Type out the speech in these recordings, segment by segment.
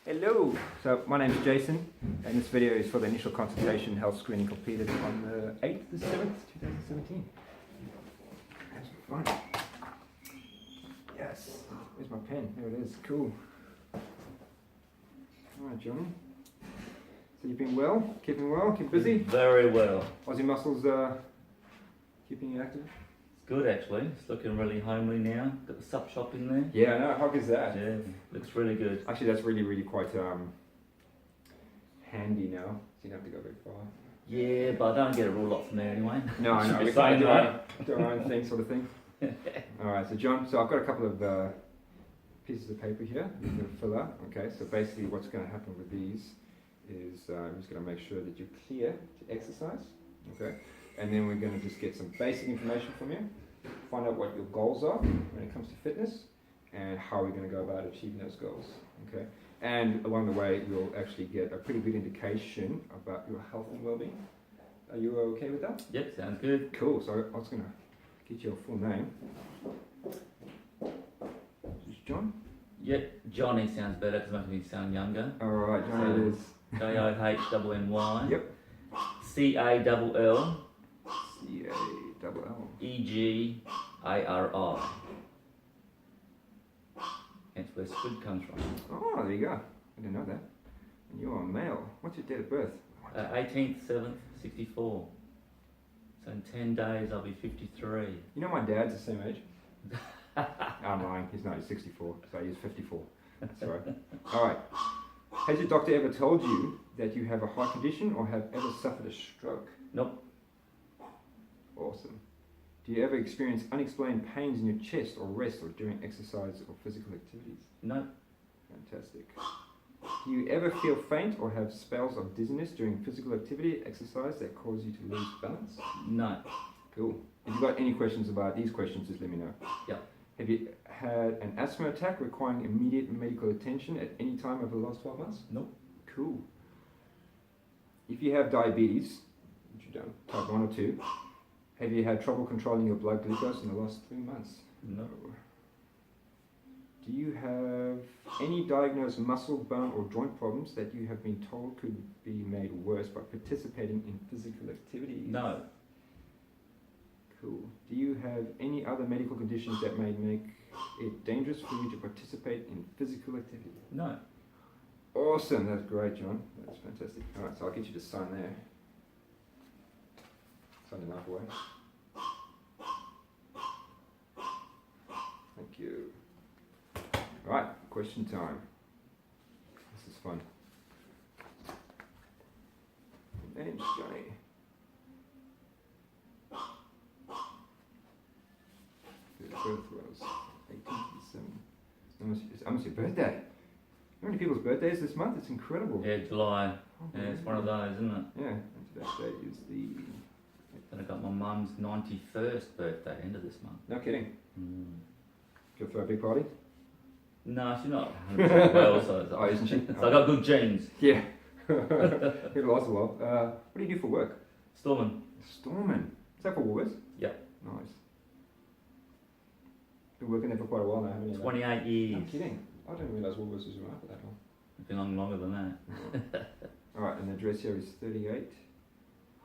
Hello, so my name is Jason and this video is for the initial consultation health screening completed on the 8th to 7th, 2017. Have some fun. Yes, where's my pen? There it is, cool. Alright Johnny, so you've been well, keep busy? Very well. Aussie muscles keeping you active? It's good actually, it's looking really homely now. Got the sup shop in there. Yeah, I know, how good is that? Yeah, looks really good. Actually that's really quite handy now, so you don't have to go very far. Yeah, but I don't get a real lot from there anyway. No, I know, we kind of do our own thing sort of thing. Alright, so John, so I've got a couple of pieces of paper here you're going to fill out. Okay, so basically what's going to happen with these is I'm just going to make sure that you're clear to exercise. Okay, and then we're going to just get some basic information from you, find out what your goals are when it comes to fitness, and how we're going to go about achieving those goals. Okay, and along the way you'll actually get a pretty good indication about your health and well-being. Are you okay with that? Yep, sounds good. Cool, so I was going to get your full name. This is John? Yep, Johnny sounds better because it makes me sound younger. Alright, Johnny So, it is. Johny. Yep. Call. C-A-double-L. Egari. That's where Squid comes from. Oh, there you go. I didn't know that. And you are male. What's your date of birth? 18th, 7th, 64. So in 10 days I'll be 53. You know my dad's the same age? I'm lying. He's not. He's 64. So he's 54. That's right. Alright. Has your doctor ever told you that you have a heart condition or have ever suffered a stroke? Nope. Awesome. Do you ever experience unexplained pains in your chest or wrist or during exercise or physical activities? No. Fantastic. Do you ever feel faint or have spells of dizziness during physical activity, exercise that cause you to lose balance? No. Cool. If you've got any questions about these questions, just let me know. Yeah. Have you had an asthma attack requiring immediate medical attention at any time over the last 12 months? Nope. Cool. If you have diabetes, which you don't, type 1 or 2, have you had trouble controlling your blood glucose in the last 3 months? No. Do you have any diagnosed muscle, bone or joint problems that you have been told could be made worse by participating in physical activities? No. Cool. Do you have any other medical conditions that may make it dangerous for you to participate in physical activity? No. Awesome, that's great, John. That's fantastic. Alright, so I'll get you to sign there. Sign enough away. Thank you. Alright, question time. This is fun. Name's Johnny. His birth was 18th December. It's almost your birthday. How many people's birthdays this month? It's incredible. Yeah, July. Yeah, it's one of those, isn't it? Yeah, and today's date is the... Then I got my mum's 91st birthday, end of this month. No kidding. Mm. Go for a big party? No, she's not 100% well, so, Oh, isn't she? so I got good genes. Yeah. It'll last a while. What do you do for work? Storman. Storeman. Is that for Woolworths? Yep. Nice. Been working there for quite a while now, haven't you? 28 years. No kidding. I didn't realise Woolworths was around for that long. It's been long longer than that. Alright, and the address here is 38.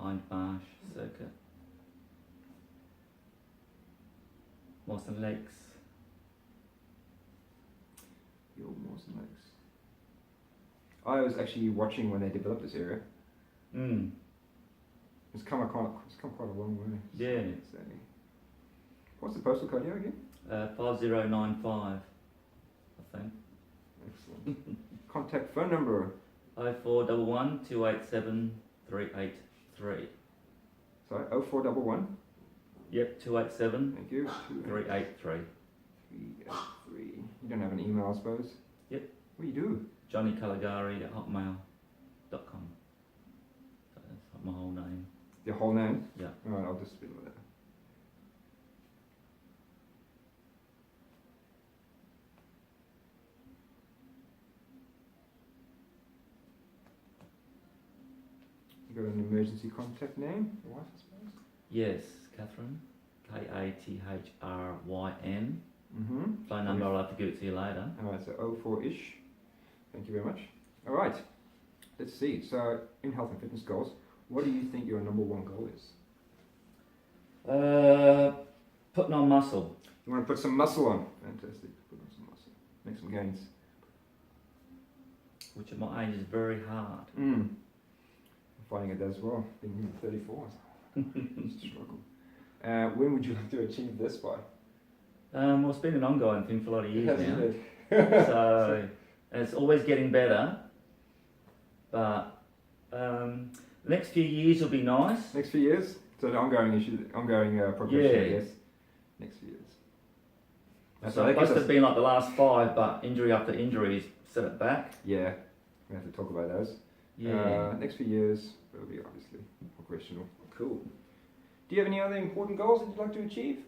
Hindmarsh Circuit. Mawson Lakes. The old Mawson Lakes. I was actually watching when they developed this area. Mm. It's come quite a long way. Yeah. So, what's the postal code here again? 5095, I think. Excellent. Contact phone number. 0411 287 383. Sorry, 0411. Yep, 287 Thank you. 383. 383. You don't have an email, I suppose? Yep. What do you do? JohnnyCaligari@hotmail.com. So that's my whole name. Your whole name? Yeah. Alright, I'll just spit with that. You got an emergency contact name? Your wife, I suppose? Yes, Catherine. Kathryn. Mm-hmm. Phone number, I'll have to give it to you later. Alright, so 04-ish. Thank you very much. All right. Let's see. So, in health and fitness goals, what do you think your number one goal is? Putting on muscle. You want to put some muscle on. Fantastic. Put on some muscle. Make some gains. Which at my age is very hard. I'm finding it as well. Being 34. It's a struggle. When would you like to achieve this by? Well, it's been an ongoing thing for a lot of years now. Hasn't it? So it's always getting better. But the next few years will be nice. Next few years? So an ongoing issue, ongoing progression, Yeah. I guess. Next few years. So it must have been like the last 5, but injury after injury has set it back. Yeah, we have to talk about those. Yeah. Next few years, will be obviously progressional. Cool. Do you have any other important goals that you'd like to achieve?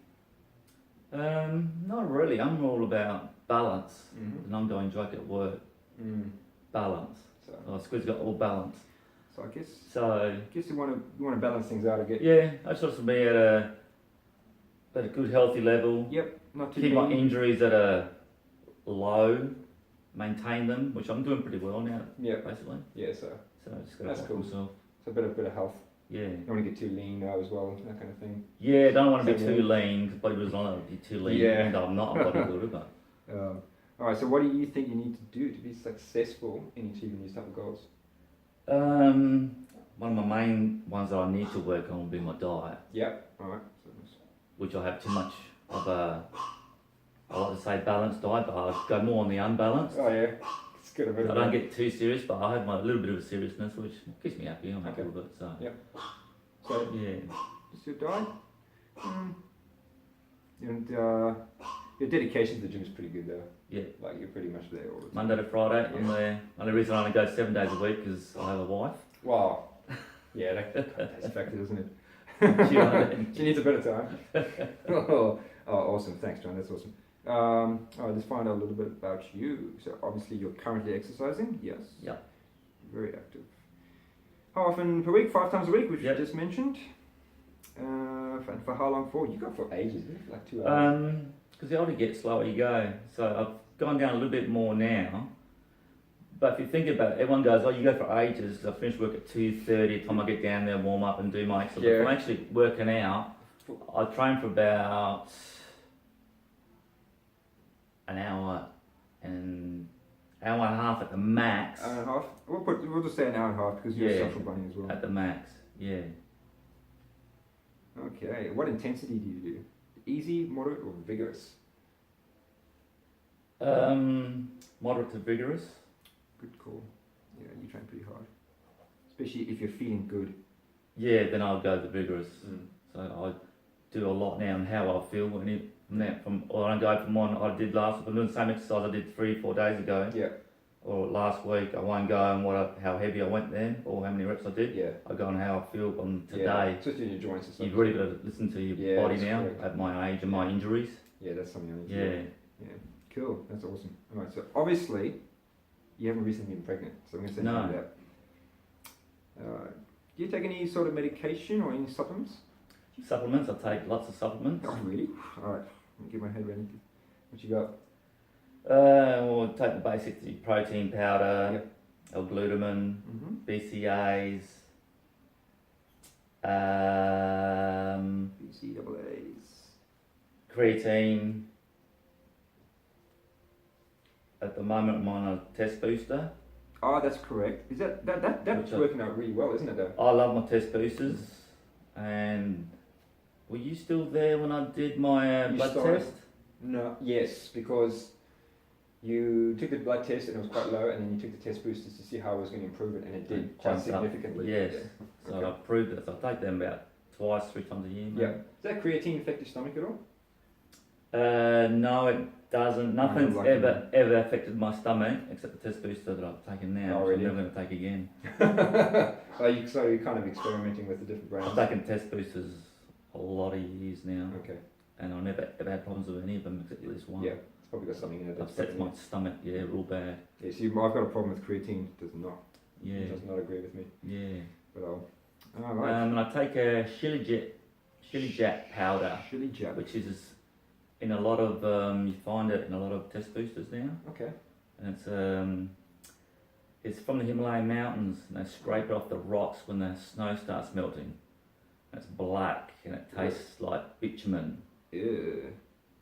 Not really. I'm all about balance. Mm-hmm. An ongoing joke at work. Balance. So, Squid's got all balance. so I guess So you want to balance things out a bit. yeah, I just want to be at a good healthy level. Yep, not too Keep my lean. injuries at a low, maintain them, which I'm doing pretty well now, Yeah, basically. yeah. So So I just got That's to cool. watch myself. a bit of health. Yeah. You don't want to get too lean now as well, that kind of thing. Yeah, don't want to be Same too lean, because bodybuilders don't be too lean. Yeah. And I'm not a bodybuilder, but All right. So what do you think you need to do to be successful in achieving these type of goals? one of my main ones that I need to work on will be my diet, Yep. All right. So which I have too much of a, I like to say balanced diet, but I go more on the unbalanced. oh yeah, it's good. I don't get too serious, but I have my little bit of a seriousness, which keeps me happy. I'm happy Okay. with it. So Yeah. So yeah, just your diet. And your dedication to the gym is pretty good though. yeah. Like you're pretty much there all the time. Monday to Friday, Yeah. I'm there. Only reason I only go 7 days a week is I have a wife. Wow. Yeah, that's a factor, isn't it? She won't- She needs a bit of time. Oh, awesome. Thanks, John. That's awesome. All right, let's find out a little bit about you. So obviously you're currently exercising. Yes. Yeah. Very active. How often per week? 5 times a week, which Yep. you just mentioned. And for how long for? You go for ages, isn't it? Like 2 hours. Because the older you get, slower you go. So I've gone down a little bit more now. But if you think about it, everyone goes, oh, you go for ages, because I finish work at 2:30, time I get down there, warm up and do my exercise. Yeah. If I'm actually working out, I train for about an hour and a half at the max. Hour and a half. We'll just say an hour and a half because you're Yeah. social running as well. At the max, yeah. Okay. What intensity do you do? Easy, moderate, or vigorous? Moderate to vigorous. Good call. Yeah, you train pretty hard, especially if you're feeling good. Yeah, then I'll go the vigorous. So I do a lot now on how I feel when it, or I go from one I did last week. I'm doing the same exercise I did 3-4 days ago, Yeah. or last week. I won't go on how heavy I went then, or how many reps I did. Yeah. I go on how I feel on Yeah. today. Just in your joints and stuff. You've really got to listen to your Yeah, body that's now correct. at my age and my injuries. Yeah, that's something I need to Yeah. do. Yeah. Cool. That's awesome. All right. So obviously, you haven't recently been pregnant, so I'm going to say No. no to that. Do you take any sort of medication or any supplements? Supplements, I take lots of supplements. Oh, really? All right. Let me get my head ready. What you got? Well, take the basics: the protein powder, Yep. L-glutamine, Mm-hmm. BCAAs, BCAAs. creatine. At the moment, I'm on a test booster. Oh, that's correct. Is that's Which I- working out really well, isn't it? Though. I love my test boosters. And were you still there when I did my You blood started- test? No. Yes, because you took the blood test and it was quite low, and then you took the test boosters to see how it was going to improve it, and it did It quite jumped up. significantly. Yes. Yeah. So Okay. I proved it. So I take them about 2-3 times a year. maybe. Yeah. Does that creatine affect your stomach at all? No, it doesn't. Nothing's lucky. ever affected my stomach except the test booster that I've taken now, Oh, which really? I'm never going to take again. So you're kind of experimenting with the different brands. I've taken test boosters a lot of years now, Okay. and I never ever had problems with any of them except this one. Yeah, it's probably got something in it. That's Upsets fucking my stomach, yeah, real bad. Yeah, see, I've got a problem with creatine. It does not. Yeah, It does not agree with me. yeah. But all right. And I take a Shilajit powder, Chili jab. which is in a lot of you find it in a lot of test boosters now, Okay. and it's It's from the Himalayan mountains, and they scrape it off the rocks when the snow starts melting. And it's black, and it tastes like bitumen. Ew.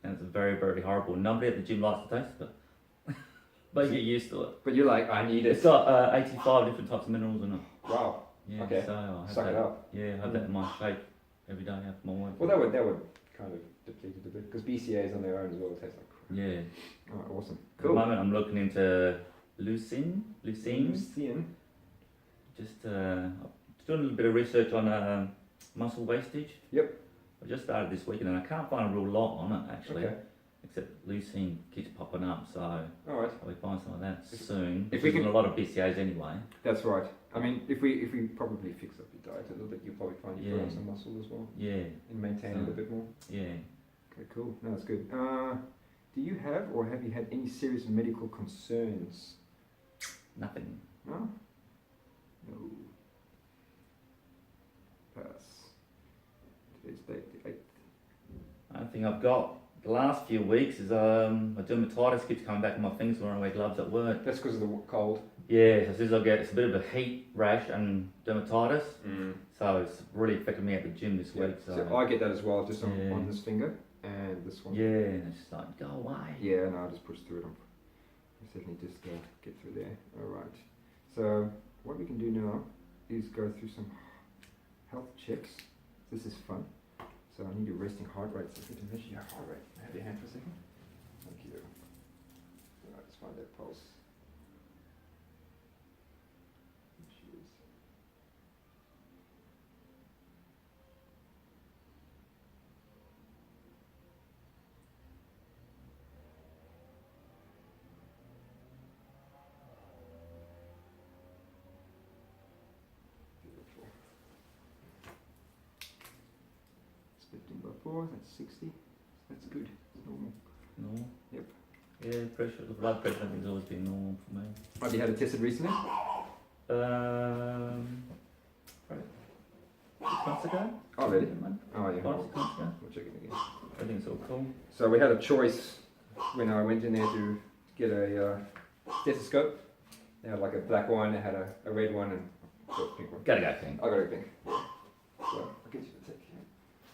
And it's very, very horrible. Nobody at the gym likes the taste of it. But you get used to it. But you're like, I need it. It's got 85 different types of minerals in it. Wow. Yeah, Okay. so I have Suck that, it up. Yeah, I have that in my shake every day after my work. Well, that would kind of deplete it a bit because BCAAs on their own as well taste like crap. Yeah. Oh, awesome. At the moment, I'm looking into leucine. Lucian. Just doing a little bit of research on muscle wastage. Yep. I just started this weekend, and I can't find a real lot on it actually. Okay. Except leucine keeps popping up, so All right. I'll be buying some of that soon. if If we we can- a lot of BCAAs anyway. That's right. I mean, if we probably fix up your diet a little bit, you'll probably find you put on Yeah. some muscle as well Yeah, and maintain it a bit more. yeah. Okay, cool. No, that's good. Do you have or have you had any serious medical concerns? Nothing. No? No. Pass. Today's date, the 8th. I think I've got the last few weeks is my dermatitis keeps coming back in my fingers when I wear gloves at work. That's because of the cold. Yeah, so as soon as I get it's a bit of a heat rash and dermatitis, so it's really affected me at the gym this Yeah. week. So I get that as well, just Yeah. on this finger and this one. yeah, and it's just like go away. Yeah, no, I'll just push through it. I'll certainly just get through there. Alright. So, what we can do now is go through some health checks. This is fun. So, I need your resting heart rate. So, if you can measure your heart rate, have your hand for a second. Thank you. Alright, let's find that pulse. Cheers. Beautiful. It's 15 by 4, that's 60. That's good. It's normal. No. Yep. Yeah, the blood pressure I think has always been normal for me. Have you had it tested recently? Right. 6 months ago? Oh, really? 7 months? Oh, yeah. 5 6 months ago? We'll check it again. I think it's all cool. So we had a choice when I went in there to get a stethoscope. They had like a black one, they had a red one, and I got a pink one. Gotta go pink. I got a pink. So I'll get you to take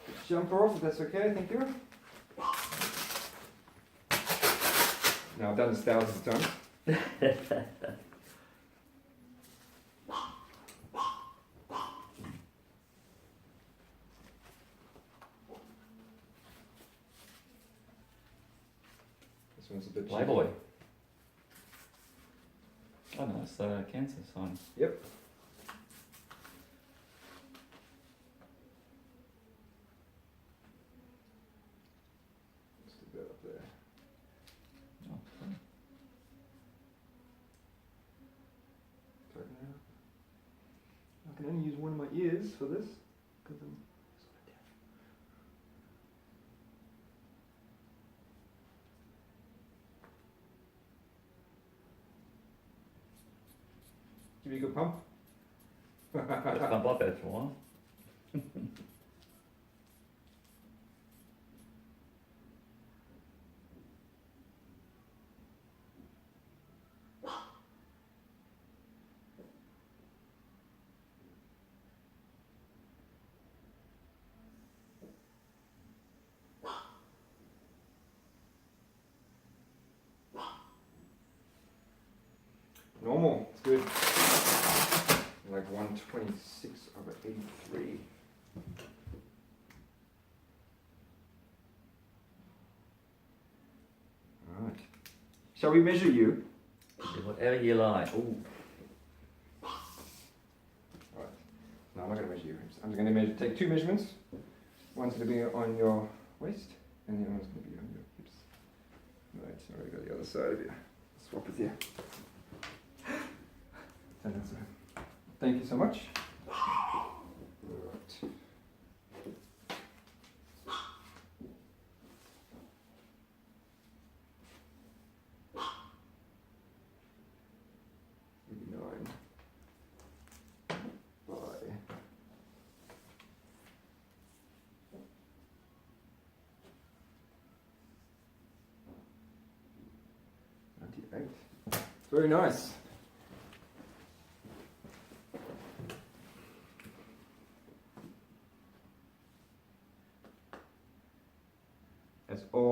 the jumper off if that's okay, thank you. Now I've done this thousands of times. This one's a bit Playboy. Oh no, it's a cancer sign. Yep. Stick that up there. Oh, cool. Tighten it up. I can only use one of my ears for this because I'm sort of deaf. Give you a good pump. Let's pump up after a while. Normal, it's good. Like 126 over 83. Alright. Shall we measure you? Do whatever you like. Ooh. Alright. No, I'm not going to measure you. I'm just going to take two measurements. One's going to be on your waist, and the other one's going to be on your hips. Right, so I'm going to go the other side of you. Swap with you. And that's it. Thank you so much. Right. Nine. By 98. Very nice.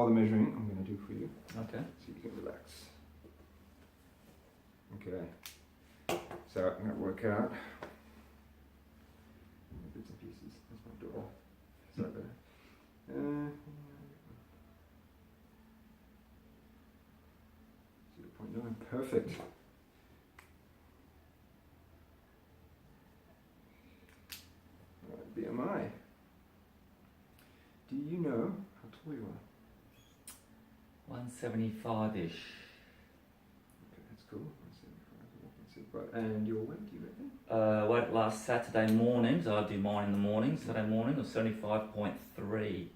the measuring I'm going to do for you, Okay. so you can relax. Okay. So I'm going to work out bits and pieces. That's my door. Sorry about that. 0.9. Perfect. Right, BMI. Do you know how tall you are? 175-ish. Okay, that's cool. 175. And your weight, do you reckon? Weight last Saturday mornings, I do mine in the morning, Saturday morning, was 75.3.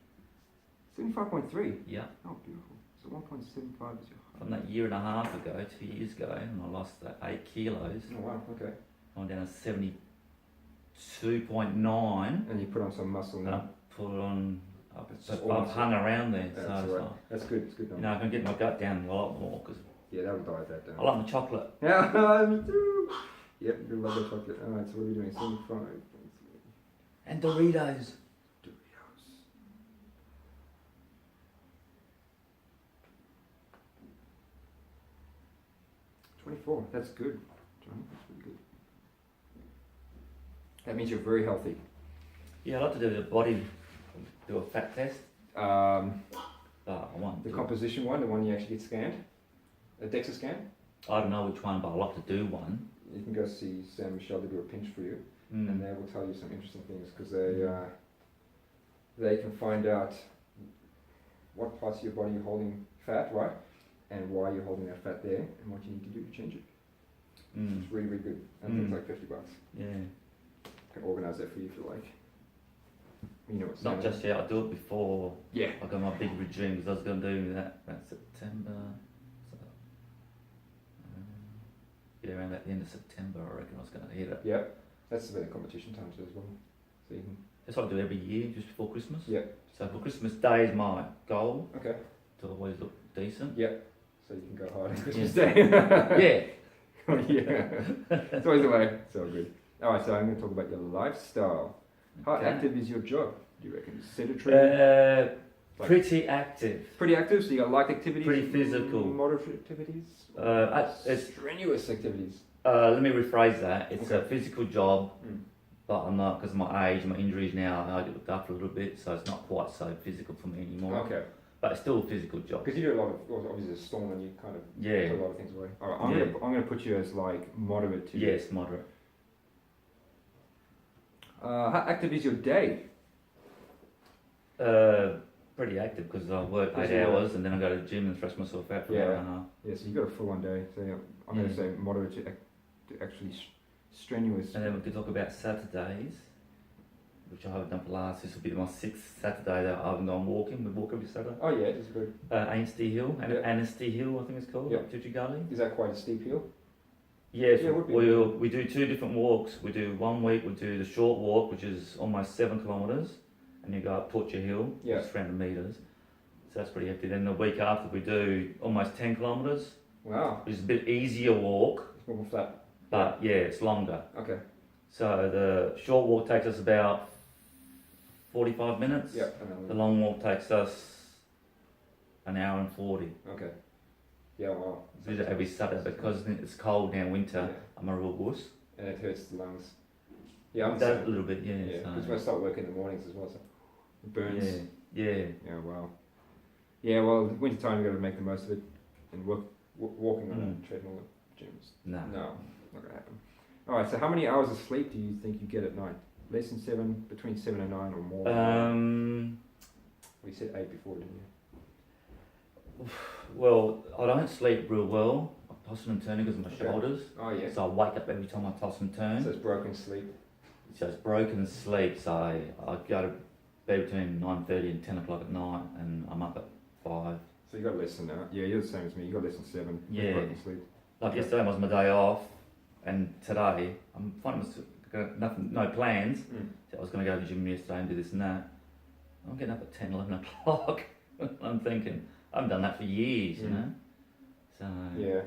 75.3? Yeah. Oh, beautiful. So 1.75 is your height. From that year and a half ago, 2 years ago, and I lost 8 kilos. Oh, wow, okay. I'm down to 72.9. And you put on some muscle And I now. put it on, That's I've awesome. hung around there. That's So all it's right. like, That's good. It's good. you know, I can get my gut down a lot more because Yeah, that'll diet that down. I like my chocolate. Yeah, me too. Yep, you love the chocolate. Alright, so what are we doing? 75. And Doritos. Doritos. $24. That's good, Johnny. That's really good. That means you're very healthy. Yeah, I like to do the body, do a fat test. I want The to. composition one, the one you actually get scanned, a DEXA scan. I don't know which one, but I like to do one. You can go see Sam and Michelle to do a pinch for you, and Mm. they will tell you some interesting things because they can find out what parts of your body you're holding fat, right, and why you're holding that fat there, and what you need to do to change it. Mm. It's really, really good, and it's like $50. Yeah. I can organise that for you if you like. You know what's Not just yet, I'll do it before Yeah. I got my big regime because I was going to do that September. So, yeah, around at the end of September, I reckon I was going to hit it. Yep. That's the competition times as well. So you can. That's what I do every year, just before Christmas. Yeah. So for Christmas Day is my goal Okay. to always look decent. Yeah. So you can go hard on Christmas Yeah. Day. Yeah. Yeah. It's always the way. It's all good. All right. So I'm going to talk about your lifestyle. How Okay. active is your job? Do you reckon sedentary? Like- Pretty active. Pretty active. So you got light activities. Pretty physical. Moderate activities. It's, Strenuous activities. let me rephrase that. It's a Okay. physical job, Mm. but I'm not, because of my age, my injuries now, I get looked after a little bit, so it's not quite so physical for me anymore. Okay. But it's still a physical job. Because you do a lot of, well, obviously, there's a storm and you kind of Yeah. put a lot of things away. All right. Yeah. I'm going to put you as like moderate to. Yes, moderate. How active is your day? Pretty active because I work Because 8 you- hours and then I go to the gym and thrash myself out for an hour and a half. Yeah, so you got a full on day. So yeah, I'm going to Yeah. say moderate to actually strenuous. And then we could talk about Saturdays, which I haven't done for last. This will be my 6th Saturday that I haven't gone walking. We walk every Saturday. Oh yeah, it's good. Anstey Hill, Yeah. Anstey Hill, I think it's called, Yeah. up Tutu Gully. Is that quite a steep hill? Yes, Yeah, it would be. we do 2 different walks. We do 1 week, we do the short walk, which is almost 7 kilometres, and you go up Torture Hill, Yeah. it's 300 metres. So that's pretty hefty. Then the week after, we do almost 10 kilometres, Wow, which is a bit easier walk, it's more flat. but yeah, it's longer. Okay. So the short walk takes us about 45 minutes. Yeah. The long walk takes us an hour and 40. Okay. Yeah. Wow. We do that every Saturday because it's cold now, winter. Yeah. I'm a real wuss. And it hurts the lungs. Yeah, I'm the That a same. little bit, yeah. Yeah, so- because when I start working in the mornings as well, so it burns. Yeah. Yeah, wow. Yeah, well, winter time you got to make the most of it, and walking on a treadmill at gyms. No. No, not gonna happen. All right, so how many hours of sleep do you think you get at night? Less than 7, between 7 and 9, or more? We said 8 before, didn't you? Well, I don't sleep real well. I'm tossing and turning because of my Okay. shoulders. Oh yeah. So I wake up every time I toss and turn. So it's broken sleep. So it's broken sleep. So I go to bed between 9:30 and 10 o'clock at night, and I'm up at 5. So you got less than that. Yeah, you're the same as me. You got less than 7. Yeah. Broken sleep. Like yesterday was my day off, and today I'm finding myself got nothing, no plans. So I was going to go to the gym yesterday and do this and that. I'm getting up at 10, 11 o'clock. I'm thinking, I haven't done that for years, you know. So Yeah.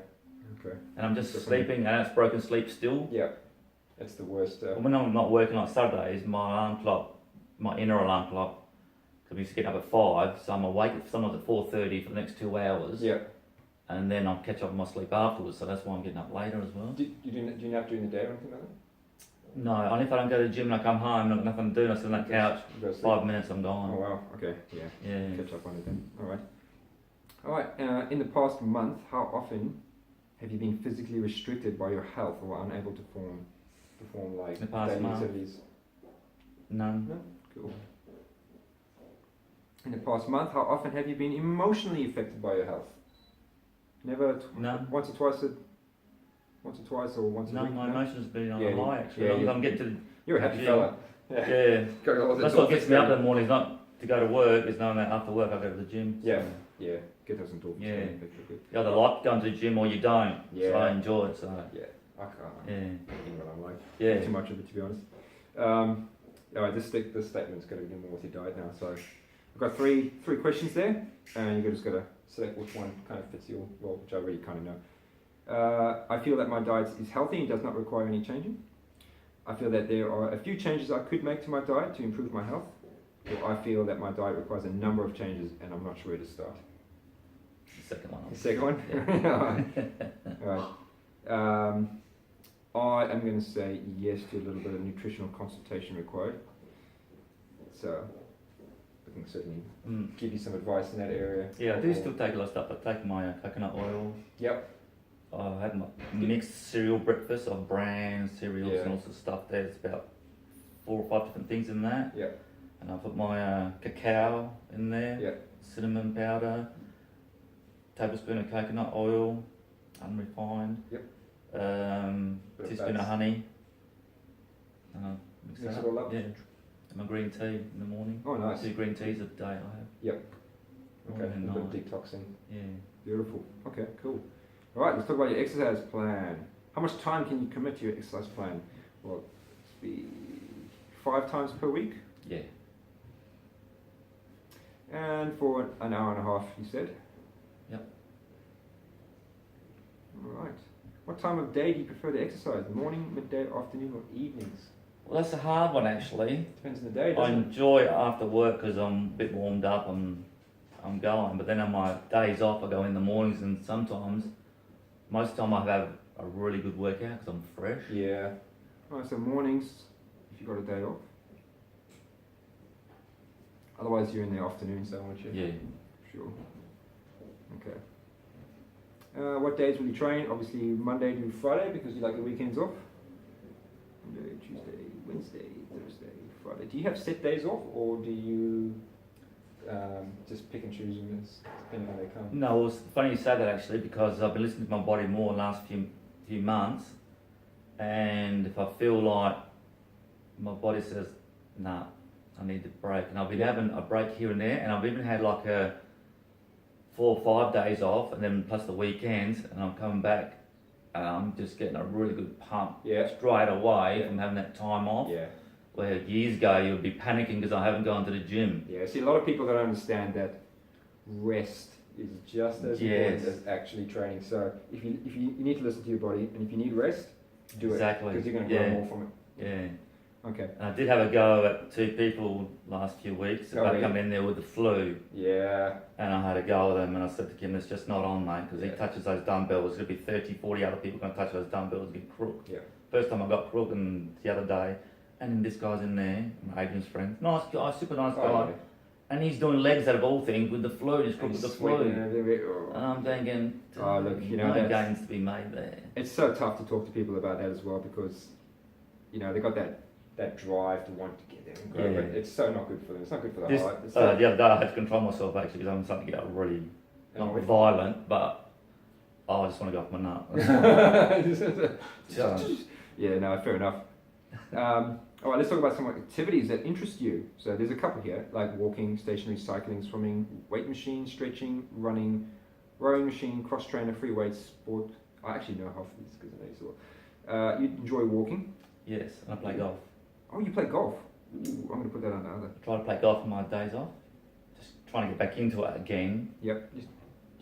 Okay. and I'm just So sleeping, and it's broken sleep still. Yeah. That's the worst. When I'm not working like Saturdays, my alarm clock, my inner alarm clock, Because we used to get up at 5, so I'm awake sometimes at 4:30 for the next 2 hours. Yeah. And then I'll catch up on my sleep afterwards, so that's why I'm getting up later as well. Do you nap during the day or anything like that? No, only if I don't go to the gym and I come home, I've nothing to do, and I sit on that couch, You go to sleep? 5 minutes, I'm Oh gone. wow. Okay. Yeah. Yeah. Catch up on it then. All right. All right. In the past month, how often have you been physically restricted by your health or unable to perform like The past daily month? activities? None. No. Cool. In the past month, how often have you been emotionally affected by your health? Never. None. Once or twice, or once a No, week. my emotions have been on Yeah, a high actually. yeah, I'm getting to You're a happy Yeah. fella. yeah. Got all the That's what gets me up in endorphins the morning. Is not to go to work. Is knowing that after work I go to the gym. So. Yeah. Yeah. Get those endorphins. Yeah. going, that's good. You either like going to the gym or you don't. Yeah. So I enjoy it. So Yeah. I can't. yeah, Think what I'm like. yeah. Too much of it, to be honest. All right, this statement's going to be more with your diet now. So I've got three questions there, and you've just got to select which one kind of fits your role, which I already kind of know. I feel that my diet is healthy and does not require any changing. I feel that there are a few changes I could make to my diet to improve my health. Or I feel that my diet requires a number of changes, and I'm not sure where to start. The second one. The second one? All right. I am going to say yes to a little bit of nutritional consultation required. So, I can certainly give you some advice in that area. Yeah, I do still take a lot of stuff. I take my coconut oil. Yep. I had my mixed cereal breakfast of bran, cereals Yeah. and all sorts of stuff. There's about 4 or 5 different things in that. Yep. And I put my cacao in there, Yep. cinnamon powder, tablespoon of coconut oil, unrefined. Yep. Teaspoon of fats. honey. Mix Mix that it all up. Yeah. And my green tea in the morning. Oh, nice. 2 green teas a day I have. Yep. Okay. Morning and A bit of night. detoxing. Yeah. Beautiful. Okay, cool. All right, let's talk about your exercise plan. How much time can you commit to your exercise plan? Well, it's be 5 times per week, Yeah. and for an hour and a half, you said? Yep. All right. What time of day do you prefer to exercise? Morning, midday, afternoon, or evenings? Well, that's a hard one actually. Depends on the day, I doesn't it? enjoy it after work because I'm a bit warmed up and I'm going. But then on my days off, I go in the mornings, and sometimes, most of the time, I have a really good workout because I'm fresh. Yeah. All right, so mornings, if you got a day off. Otherwise, you're in the afternoon, so aren't you? Yeah. Sure. Okay. What days will you train? Obviously, Monday to Friday because you like the weekends off. Monday, Tuesday, Wednesday, Thursday, Friday. Do you have set days off, or do you just pick and choose them depending on how they come? No, well, it's funny you say that actually because I've been listening to my body more the last few months, and if I feel like my body says, nah, I need a break, and I've been having a break here and there, and I've even had like 4 or 5 days off, and then plus the weekends, and I'm coming back, and I'm just getting a really good pump straight away from having that time off. Yeah. Where years ago you would be panicking because I haven't gone to the gym. Yeah. See, a lot of people don't understand that rest is just as important as actually training. So if you need to listen to your body, and if you need rest, do Exactly. it because you're going to grow more from it. Yeah. Okay. And I did have a go at 2 people last few weeks about really? coming in there with the flu, Yeah. and I had a go with them, and I said to Kim, it's just not on, mate, because Yeah. he touches those dumbbells, there's going to be 30, 40 other people going to touch those dumbbells and get crook. Yeah. First time I got crook, and the other day, and then this guy's in there, Adrian's friend, nice guy, super nice guy, Oh, and he's doing legs out of all things with the flu, he's crook with the flu. yeah. And I'm thinking, Oh, look, you know, no that's- gains to be made there. It's so tough to talk to people about that as well because, you know, they got that drive to want to get there and grow, Yeah. but it's so not good for them. It's not good for the This, heart. It's the so, other day I had to control myself actually because I'm starting to get really, not Annoyed. violent, but I just want to go off my nut. So, yeah, no, fair enough. All right, let's talk about some activities that interest you. So there's a couple here, like walking, stationary cycling, swimming, weight machine, stretching, running, rowing machine, cross trainer, free weights, sport. I actually know half of these because I know you saw. You enjoy walking. yes, and I play golf. Oh, you play golf. Ooh, I'm going to put that on the other. I try to play golf on my days off. Just trying to get back into it again. Yep. Do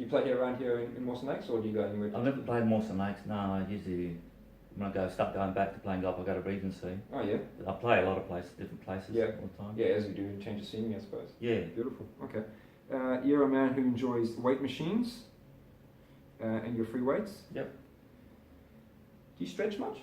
you play here around here in Mawson Lakes, or do you go anywhere? I've never played Mawson Lakes, no, I usually when I start going back to playing golf, I go to Regency. Oh yeah. I play a lot of places, different places Yeah. all the time. Yeah, as you do, change of scenery, I suppose. Yeah. Beautiful. Okay. You're a man who enjoys weight machines and your free weights. Yep. Do you stretch much?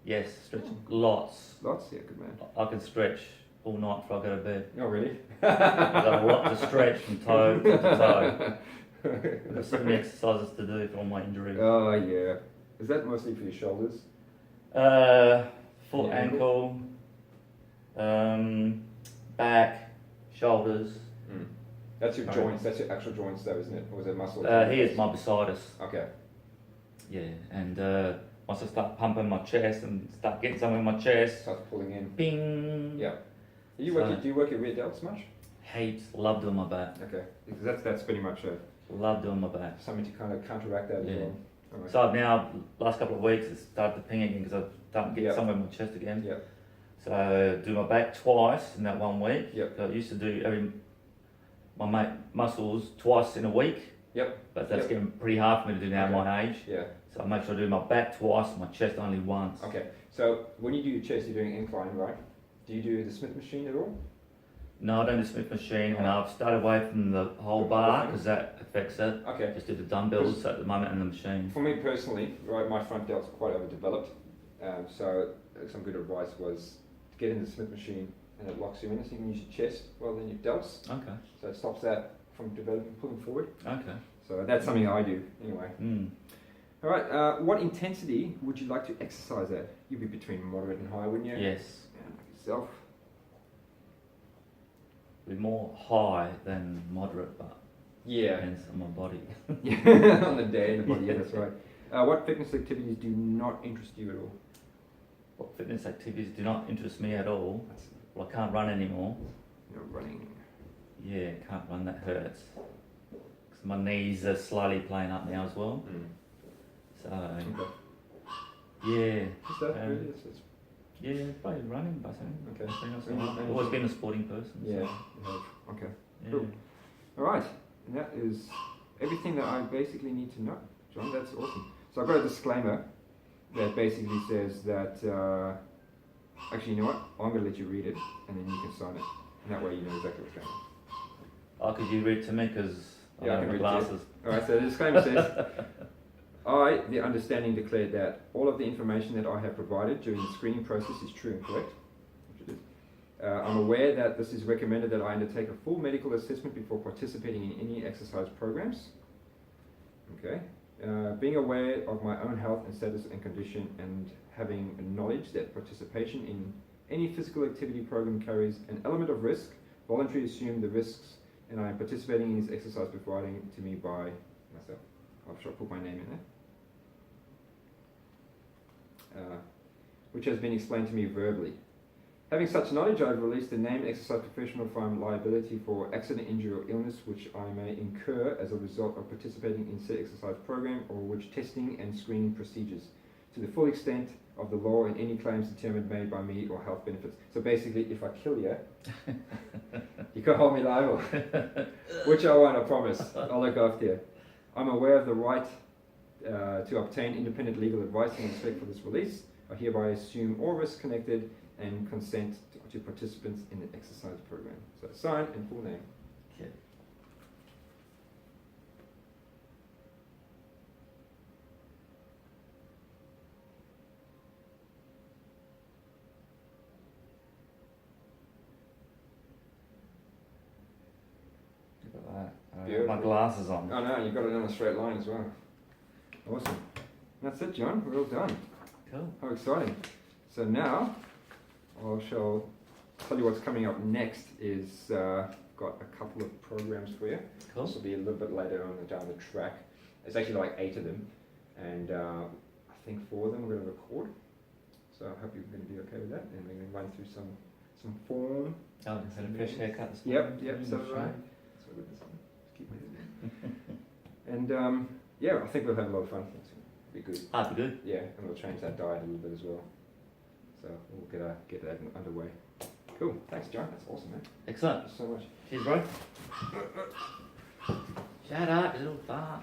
Yes, stretching lots. Lots. Yeah, good man. I can stretch all night before I go to bed. Oh really? I've got a lot to stretch from toe to toe. I've got so many exercises to do for all my injuries. Oh yeah. Is that mostly for your shoulders? Foot, Yeah. ankle, back, shoulders. Mm. That's your Right. joints. That's your actual joints, though, isn't it? Or is it muscle? Here's my bursitis. Okay. Yeah, and once I start pumping my chest and start getting something in my chest, Starts pulling in. ping. Yeah. Do you work your rear delts much? Heaps. Love doing my back. Okay. Because that's pretty much Love doing my back. something to kind of counteract that as Yeah. well. All right. So now, last couple of weeks, it's started to ping again because I've started to get Yeah. somewhere in my chest again. Yeah. So do my back twice in that 1 week. Yep. So I used to do my muscles twice in a week. Yep. But that's Yep. getting pretty hard for me to do now at Okay. my age. Yeah. So I make sure I do my back twice, my chest only once. Okay. So when you do your chest, you're doing incline, right? Do you do the Smith machine at all? No, I don't do Smith machine, and I've stayed away from the whole The bar whole thing? because that affects it. Okay. Just do the dumbbells at the moment and the machine. For me personally, right, my front delt's quite overdeveloped. So some good advice was to get in the Smith machine and it locks you in, so you can use your chest rather than your delts. Okay. So it stops that from developing, pulling forward. Okay. So that's something I do anyway. Mm. All right. What intensity would you like to exercise at? You'd be between moderate and high, wouldn't you? Yes. Yeah, like yourself. Be more high than moderate, but Yeah. depends on my body. Yeah. On the day and the body. Yeah, that's right. What fitness activities do not interest you at all? What fitness activities do not interest me at all? That's, Well, I can't run anymore. running. Yeah, can't run. That hurts. 'Cause my knees are slowly playing up now as well. Mm. So Okay. yeah, Is that Um, really? It's, yeah, probably running, but okay. I've always been a sporting person. Yeah. So, You have. Okay. yeah. Cool. All right. And that is everything that I basically need to know. John, that's awesome. So I've got a disclaimer that basically says that, actually, you know what? I'm going to let you read it and then you can sign it. And that way you know exactly what's going on. Oh, could you read it to me? Because I Yeah, I don't can have read it to glasses. All right, so the disclaimer says, I, the understanding, declare that all of the information that I have provided during the screening process is true and correct, which it is. I'm aware that this is recommended that I undertake a full medical assessment before participating in any exercise programs. Okay. Being aware of my own health and status and condition and having knowledge that participation in any physical activity program carries an element of risk, voluntarily assume the risks, and I am participating in this exercise providing to me by myself. I'll sure put my name in there. Which has been explained to me verbally. Having such knowledge, I have released the named exercise professional from liability for accident, injury, or illness which I may incur as a result of participating in said exercise program or which testing and screening procedures to the full extent of the law and any claims determined made by me or health benefits. So basically, if I kill you, you can hold me liable, which I won't, I promise. I'll look after you. I'm aware of the right to obtain independent legal advice in respect for this release. I hereby assume all risks connected and consent to participants in the exercise program. So sign and full name. Okay. Look at that. I have Beautiful. my glasses on. Oh no, you've got it on a straight line as well. Awesome. That's it, John. We're all done. Cool. How exciting. So now, I shall tell you what's coming up next is got a couple of programs for you. Cool. This will be a little bit later on down the track. There's actually like 8 of them, and I think 4 of them we're going to record. So I hope you're going to be okay with that, and we're going to run through some form. Oh, is that a fresh haircut? this Yep, morning? yep, so Shame. right. So with this one, just keep my head down. And yeah, I think we'll have a lot of fun. It's gonna be good. Ah, be good. Yeah, and we'll change that diet a little bit as well. So we'll get that underway. Cool. Thanks, John. That's awesome, man. Excellent. Thank you so much. Cheers, bro. Shut up, you little fart.